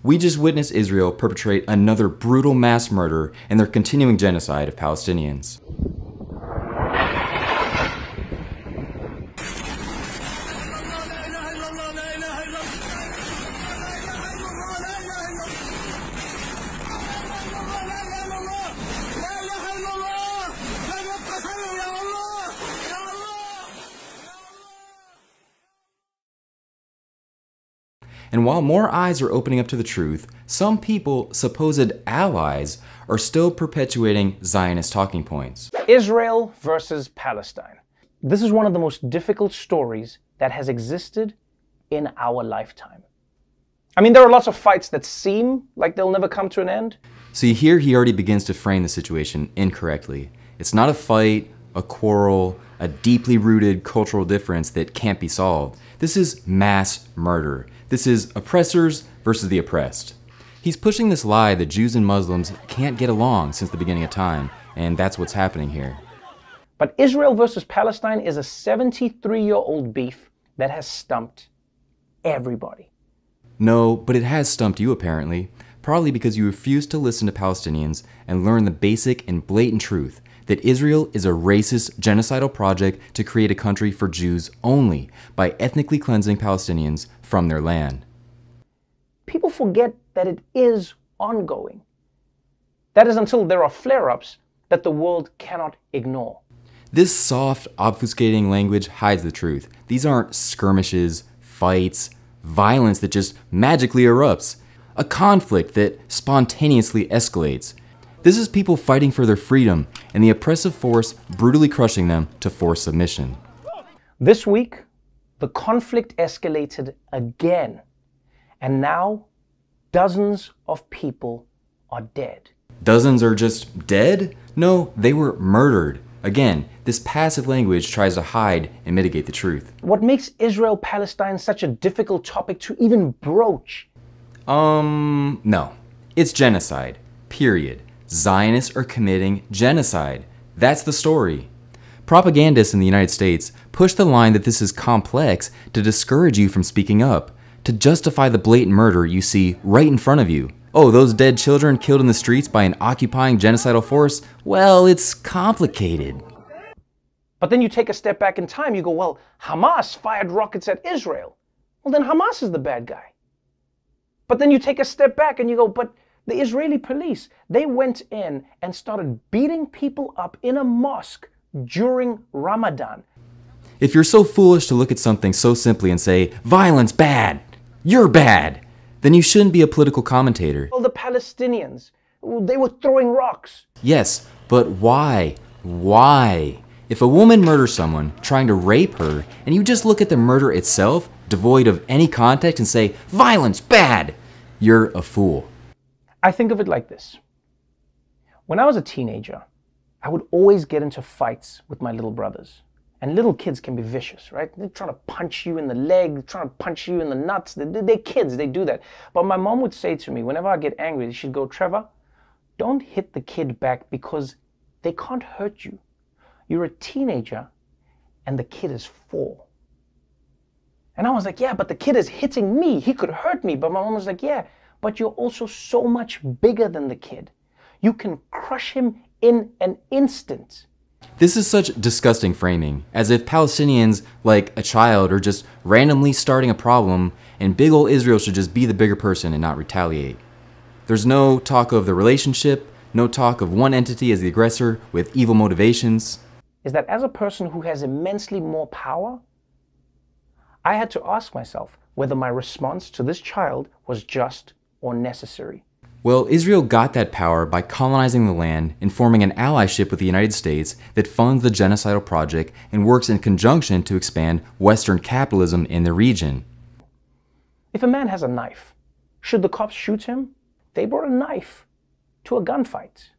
We just witnessed Israel perpetrate another brutal mass murder and their continuing genocide of Palestinians. And while more eyes are opening up to the truth, some people, supposed allies, are still perpetuating Zionist talking points. Israel versus Palestine. This is one of the most difficult stories that has existed in our lifetime. I mean, there are lots of fights that seem like they'll never come to an end. See, here he already begins to frame the situation incorrectly. It's not a fight, a quarrel, a deeply rooted cultural difference that can't be solved. This is mass murder. This is oppressors versus the oppressed. He's pushing this lie that Jews and Muslims can't get along since the beginning of time, and that's what's happening here. But Israel versus Palestine is a 73-year-old beef that has stumped everybody. No, but it has stumped you apparently, probably because you refuse to listen to Palestinians and learn the basic and blatant truth that Israel is a racist, genocidal project to create a country for Jews only by ethnically cleansing Palestinians from their land. People forget that it is ongoing. That is until there are flare-ups that the world cannot ignore. This soft, obfuscating language hides the truth. These aren't skirmishes, fights, violence that just magically erupts, a conflict that spontaneously escalates. This is people fighting for their freedom and the oppressive force brutally crushing them to forced submission. This week, the conflict escalated again, and now dozens of people are dead. Dozens are just dead? No, they were murdered. Again, this passive language tries to hide and mitigate the truth. What makes Israel-Palestine such a difficult topic to even broach? No. It's genocide. Period. Zionists are committing genocide. That's the story. Propagandists in the United States push the line that this is complex to discourage you from speaking up, to justify the blatant murder you see right in front of you. Oh, those dead children killed in the streets by an occupying genocidal force? Well, it's complicated. But then you take a step back in time, you go, well, Hamas fired rockets at Israel. Well, then Hamas is the bad guy. But then you take a step back and you go, but the Israeli police, they went in and started beating people up in a mosque during Ramadan. If you're so foolish to look at something so simply and say, violence bad, you're bad, then you shouldn't be a political commentator. Well, the Palestinians, they were throwing rocks. Yes, but why? Why? If a woman murders someone trying to rape her, and you just look at the murder itself, devoid of any context, and say, violence bad, you're a fool. I think of it like this. When I was a teenager, I would always get into fights with my little brothers. And little kids can be vicious, right? They're trying to punch you in the leg, they're trying to punch you in the nuts. They're kids, they do that. But my mom would say to me, whenever I get angry, she'd go, Trevor, don't hit the kid back because they can't hurt you. You're a teenager and the kid is 4. And I was like, yeah, but the kid is hitting me. He could hurt me. But my mom was like, yeah, but you're also so much bigger than the kid. You can crush him in an instant. This is such disgusting framing, as if Palestinians, like a child, are just randomly starting a problem, and big ol' Israel should just be the bigger person and not retaliate. There's no talk of the relationship, no talk of one entity as the aggressor with evil motivations. Is that as a person who has immensely more power, I had to ask myself whether my response to this child was just or necessary. Well, Israel got that power by colonizing the land and forming an allyship with the United States that funds the genocidal project and works in conjunction to expand Western capitalism in the region. If a man has a knife, should the cops shoot him? They brought a knife to a gunfight.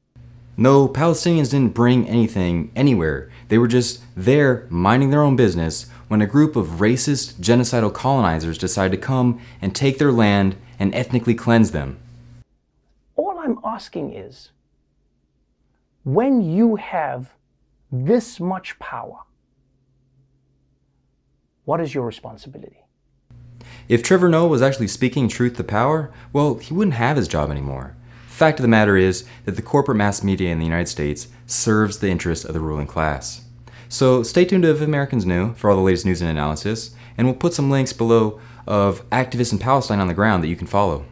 No, Palestinians didn't bring anything anywhere. They were just there minding their own business when a group of racist, genocidal colonizers decided to come and take their land and ethnically cleanse them. All I'm asking is, when you have this much power, what is your responsibility? If Trevor Noah was actually speaking truth to power, well, he wouldn't have his job anymore. Fact of the matter is that the corporate mass media in the United States serves the interests of the ruling class. So stay tuned to If Americans Knew for all the latest news and analysis, and we'll put some links below of activists in Palestine on the ground that you can follow.